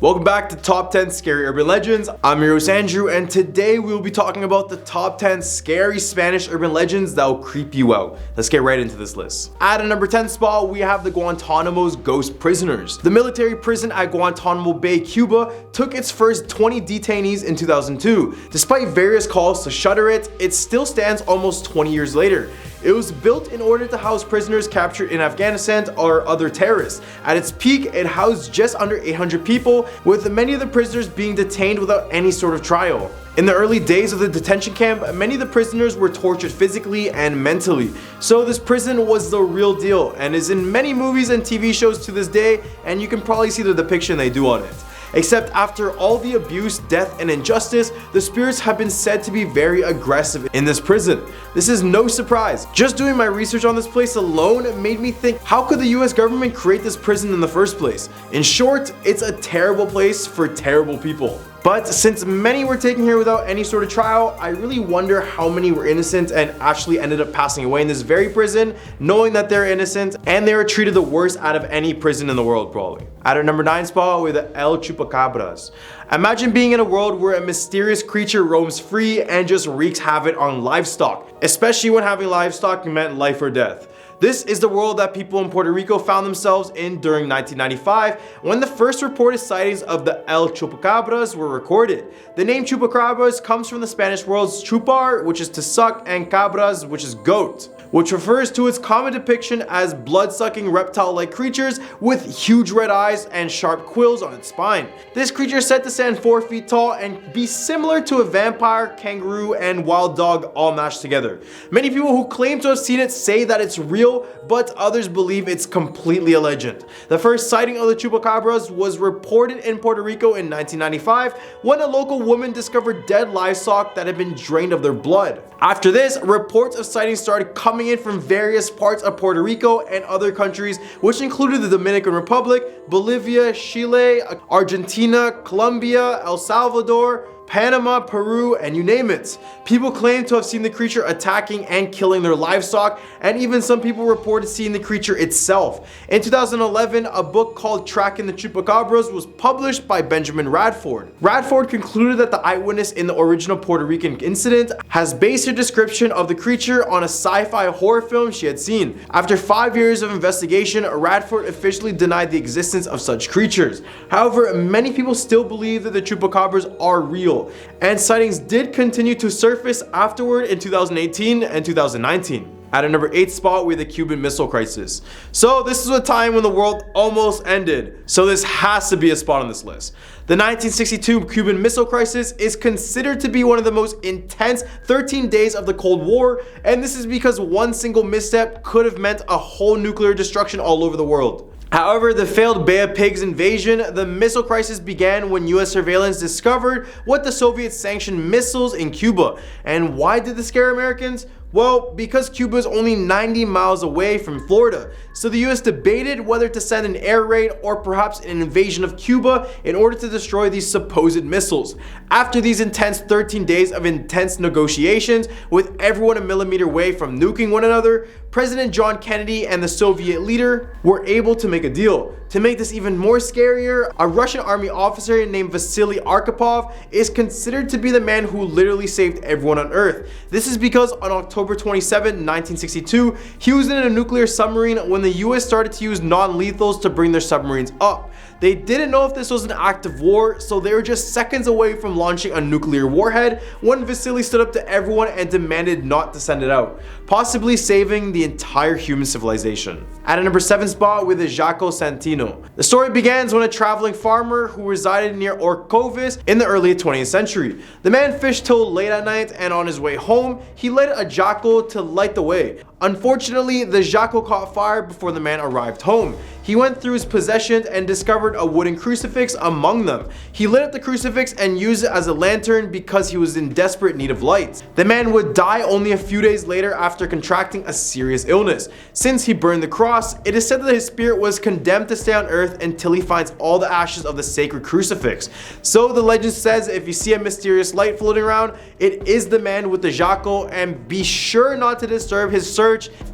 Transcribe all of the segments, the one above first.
Welcome back to Top 10 Scary Urban Legends. I'm your host Andrew, and today we will be talking about the top 10 scary Spanish urban legends that will creep you out. Let's get right into this list. At a number 10 spot, we have the Guantanamo's ghost prisoners. The military prison at Guantanamo Bay, Cuba, took its first 20 detainees in 2002. Despite various calls to shutter it, it still stands almost 20 years later. It was built in order to house prisoners captured in Afghanistan or other terrorists. At its peak, it housed just under 800 people, with many of the prisoners being detained without any sort of trial. In the early days of the detention camp, many of the prisoners were tortured physically and mentally. So this prison was the real deal and is in many movies and TV shows to this day, and you can probably see the depiction they do on it. Except after all the abuse, death, and injustice, the spirits have been said to be very aggressive in this prison. This is no surprise. Just doing my research on this place alone made me think, how could the US government create this prison in the first place? In short, it's a terrible place for terrible people. But since many were taken here without any sort of trial, I really wonder how many were innocent and actually ended up passing away in this very prison, knowing that they're innocent and they were treated the worst out of any prison in the world probably. At our number 9 spot, with the Chupacabras. Imagine being in a world where a mysterious creature roams free and just wreaks havoc on livestock, especially when having livestock meant life or death. This is the world that people in Puerto Rico found themselves in during 1995, when the first reported sightings of the Chupacabras were recorded. The name Chupacabras comes from the Spanish words chupar, which is to suck, and cabras, which is goat, which refers to its common depiction as blood-sucking reptile-like creatures with huge red eyes and sharp quills on its spine. This creature is said to stand 4 feet tall and be similar to a vampire, kangaroo, and wild dog all mashed together. Many people who claim to have seen it say that it's real, but others believe it's completely a legend. The first sighting of the Chupacabras was reported in Puerto Rico in 1995 when a local woman discovered dead livestock that had been drained of their blood. After this, reports of sightings started coming in from various parts of Puerto Rico and other countries, which included the Dominican Republic, Bolivia, Chile, Argentina, Colombia, El Salvador, Panama, Peru, and you name it. People claim to have seen the creature attacking and killing their livestock, and even some people reported seeing the creature itself. In 2011, a book called Tracking the Chupacabras was published by Benjamin Radford. Radford concluded that the eyewitness in the original Puerto Rican incident has based her description of the creature on a sci-fi horror film she had seen. After 5 years of investigation, Radford officially denied the existence of such creatures. However, many people still believe that the Chupacabras are real, and sightings did continue to surface afterward in 2018 and 2019. At a number 8 spot, we have the Cuban Missile Crisis. So this is a time when the world almost ended, so this has to be a spot on this list. The 1962 Cuban Missile Crisis is considered to be one of the most intense 13 days of the Cold War, and this is because one single misstep could have meant a whole nuclear destruction all over the world. However, the failed Bay of Pigs invasion, the missile crisis began when US surveillance discovered what the Soviets sanctioned missiles in Cuba. And why did this scare Americans? Well, because Cuba is only 90 miles away from Florida, so the US debated whether to send an air raid or perhaps an invasion of Cuba in order to destroy these supposed missiles. After these intense 13 days of intense negotiations, with everyone a millimeter away from nuking one another, President John Kennedy and the Soviet leader were able to make a deal. To make this even more scarier, a Russian army officer named Vasily Arkhipov is considered to be the man who literally saved everyone on Earth. This is because on October 27, 1962, he was in a nuclear submarine when the US started to use non-lethals to bring their submarines up. They didn't know if this was an act of war, so they were just seconds away from launching a nuclear warhead when Vasily stood up to everyone and demanded not to send it out, possibly saving the entire human civilization. At a number 7 spot, with the Jacho Centeno. The story begins when a traveling farmer who resided near Orcovis in the early 20th century. The man fished till late at night, and on his way home, he lit a jaco to light the way. Unfortunately, the jaco caught fire before the man arrived home. He went through his possessions and discovered a wooden crucifix among them. He lit up the crucifix and used it as a lantern because he was in desperate need of light. The man would die only a few days later after contracting a serious illness. Since he burned the cross, it is said that his spirit was condemned to stay on earth until he finds all the ashes of the sacred crucifix. So the legend says if you see a mysterious light floating around, it is the man with the jaco, and be sure not to disturb his search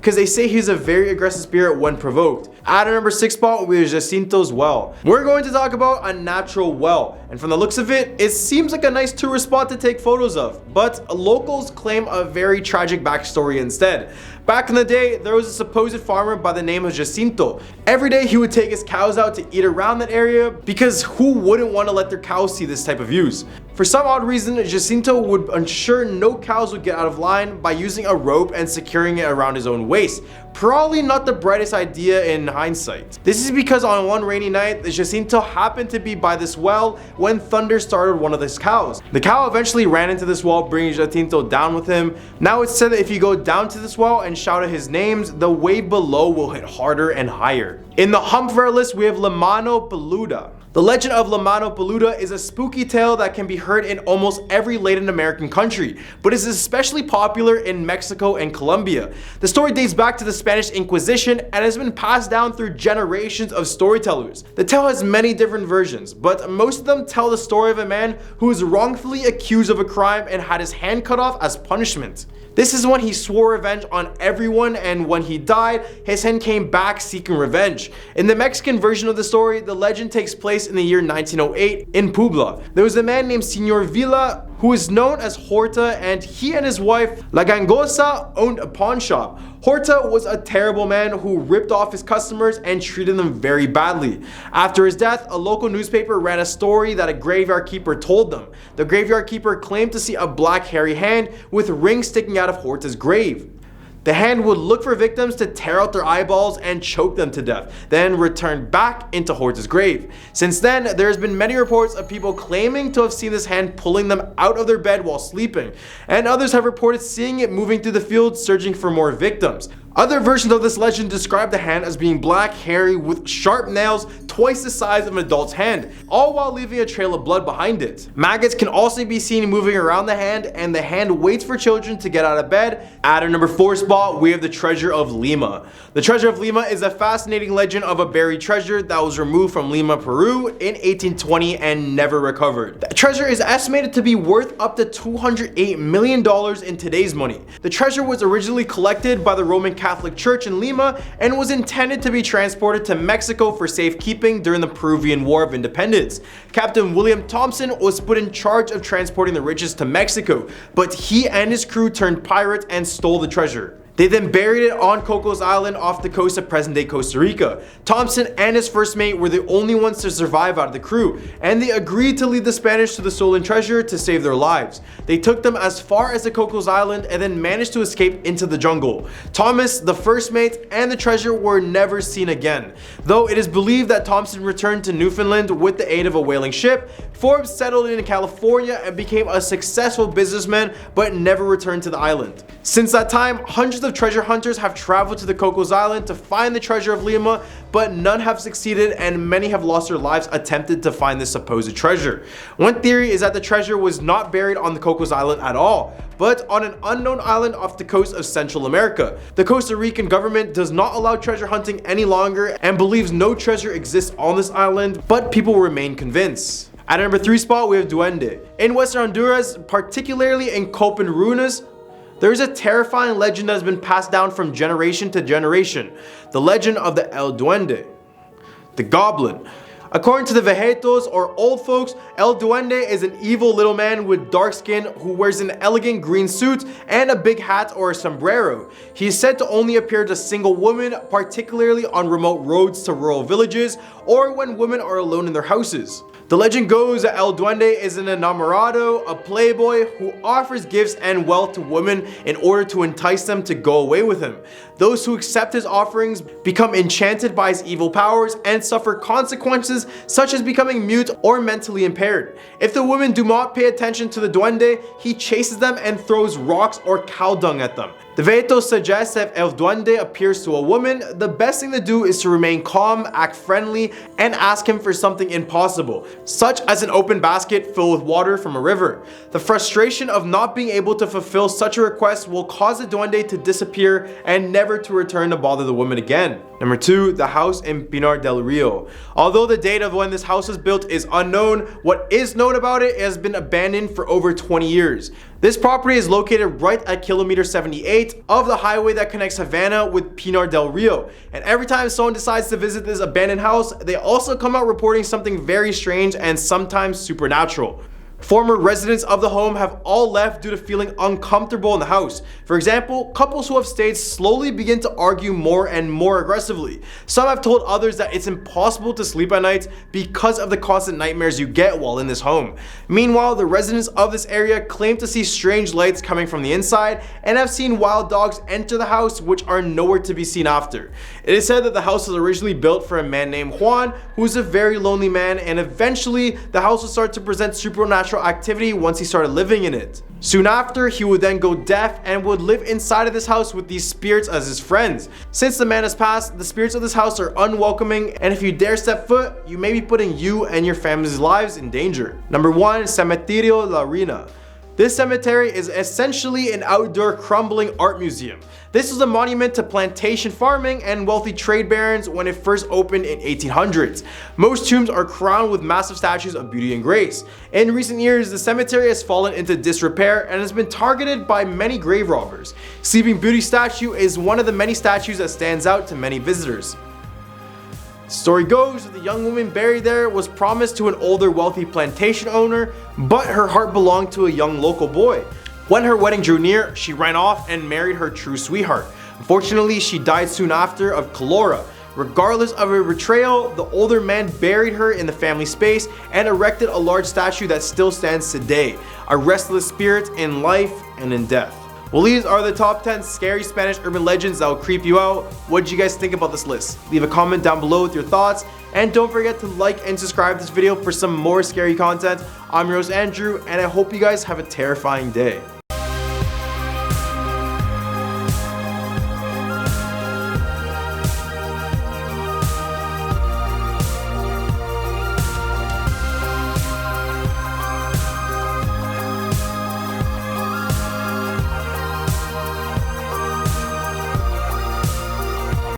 because they say he's a very aggressive spirit when provoked. At our number 6 spot, we have Jacinto's well. We're going to talk about a natural well, and from the looks of it, it seems like a nice tourist spot to take photos of, but locals claim a very tragic backstory instead. Back in the day, there was a supposed farmer by the name of Jacinto. Every day he would take his cows out to eat around that area because who wouldn't want to let their cows see this type of views? For some odd reason, Jacinto would ensure no cows would get out of line by using a rope and securing it around his own waist. Probably not the brightest idea in hindsight. This is because on one rainy night, Jacinto happened to be by this well when thunder startled one of his cows. The cow eventually ran into this well, bringing Jacinto down with him. Now it's said that if you go down to this well and shout out his names, the wave below will hit harder and higher. In the hump of our list, we have Mano Peluda. The legend of Mano Peluda is a spooky tale that can be heard in almost every Latin American country, but is especially popular in Mexico and Colombia. The story dates back to the Spanish Inquisition and has been passed down through generations of storytellers. The tale has many different versions, but most of them tell the story of a man who was wrongfully accused of a crime and had his hand cut off as punishment. This is when he swore revenge on everyone, and when he died, his hand came back seeking revenge. In the Mexican version of the story, the legend takes place in the year 1908 in Puebla. There was a man named Señor Villa who is known as Horta, and he and his wife, La Gangosa, owned a pawn shop. Horta was a terrible man who ripped off his customers and treated them very badly. After his death, a local newspaper ran a story that a graveyard keeper told them. The graveyard keeper claimed to see a black hairy hand with rings sticking out of Horta's grave. The hand would look for victims to tear out their eyeballs and choke them to death, then return back into Horta's grave. Since then, there has been many reports of people claiming to have seen this hand pulling them out of their bed while sleeping, and others have reported seeing it moving through the fields searching for more victims. Other versions of this legend describe the hand as being black, hairy, with sharp nails twice the size of an adult's hand, all while leaving a trail of blood behind it. Maggots can also be seen moving around the hand, and the hand waits for children to get out of bed. At our number 4 spot, we have the Treasure of Lima. The Treasure of Lima is a fascinating legend of a buried treasure that was removed from Lima, Peru in 1820 and never recovered. The treasure is estimated to be worth up to $208 million in today's money. The treasure was originally collected by the Roman Catholic Church in Lima and was intended to be transported to Mexico for safekeeping during the Peruvian War of Independence. Captain William Thompson was put in charge of transporting the riches to Mexico, but he and his crew turned pirates and stole the treasure. They then buried it on Cocos Island off the coast of present-day Costa Rica. Thompson and his first mate were the only ones to survive out of the crew, and they agreed to lead the Spanish to the stolen treasure to save their lives. They took them as far as the Cocos Island and then managed to escape into the jungle. Thomas, the first mate, and the treasure were never seen again. Though it is believed that Thompson returned to Newfoundland with the aid of a whaling ship, Forbes settled in California and became a successful businessman, but never returned to the island. Since that time, hundreds of treasure hunters have traveled to the Cocos Island to find the Treasure of Lima, but none have succeeded and many have lost their lives attempted to find this supposed treasure. One theory is that the treasure was not buried on the Cocos Island at all, but on an unknown island off the coast of Central America. The Costa Rican government does not allow treasure hunting any longer and believes no treasure exists on this island, but people remain convinced. At our number 3 spot, we have Duende. In Western Honduras, particularly in Copan Ruinas, there is a terrifying legend that has been passed down from generation to generation. The legend of the El Duende, the Goblin. According to the Vejetos, or old folks, El Duende is an evil little man with dark skin who wears an elegant green suit and a big hat or a sombrero. He is said to only appear to single women, particularly on remote roads to rural villages or when women are alone in their houses. The legend goes that El Duende is an enamorado, a playboy who offers gifts and wealth to women in order to entice them to go away with him. Those who accept his offerings become enchanted by his evil powers and suffer consequences such as becoming mute or mentally impaired. If the women do not pay attention to the Duende, he chases them and throws rocks or cow dung at them. The Vejetos suggest that if El Duende appears to a woman, the best thing to do is to remain calm, act friendly, and ask him for something impossible, such as an open basket filled with water from a river. The frustration of not being able to fulfill such a request will cause the Duende to disappear and never to return to bother the woman again. Number 2, the house in Pinar del Rio. Although the date of when this house was built is unknown, what is known about it has been abandoned for over 20 years. This property is located right at kilometer 78 of the highway that connects Havana with Pinar del Rio. And every time someone decides to visit this abandoned house, they also come out reporting something very strange and sometimes supernatural. Former residents of the home have all left due to feeling uncomfortable in the house. For example, couples who have stayed slowly begin to argue more and more aggressively. Some have told others that it's impossible to sleep at night because of the constant nightmares you get while in this home. Meanwhile, the residents of this area claim to see strange lights coming from the inside and have seen wild dogs enter the house, which are nowhere to be seen after. It is said that the house was originally built for a man named Juan, who is a very lonely man, and eventually the house would start to present supernatural activity once he started living in it. Soon after, he would then go deaf and would live inside of this house with these spirits as his friends. Since the man has passed, the spirits of this house are unwelcoming, and if you dare step foot, you may be putting you and your family's lives in danger. Number 1, Cementerio la Reina. This cemetery is essentially an outdoor crumbling art museum. This was a monument to plantation farming and wealthy trade barons when it first opened in 1800s. Most tombs are crowned with massive statues of beauty and grace. In recent years, the cemetery has fallen into disrepair and has been targeted by many grave robbers. Sleeping Beauty statue is one of the many statues that stands out to many visitors. The story goes that the young woman buried there was promised to an older wealthy plantation owner, but her heart belonged to a young local boy. When her wedding drew near, she ran off and married her true sweetheart. Unfortunately, she died soon after of cholera. Regardless of her betrayal, the older man buried her in the family space and erected a large statue that still stands today, a restless spirit in life and in death. Well, these are the top 10 scary Spanish urban legends that will creep you out. What did you guys think about this list? Leave a comment down below with your thoughts, and don't forget to like and subscribe to this video for some more scary content. I'm your host Andrew, and I hope you guys have a terrifying day.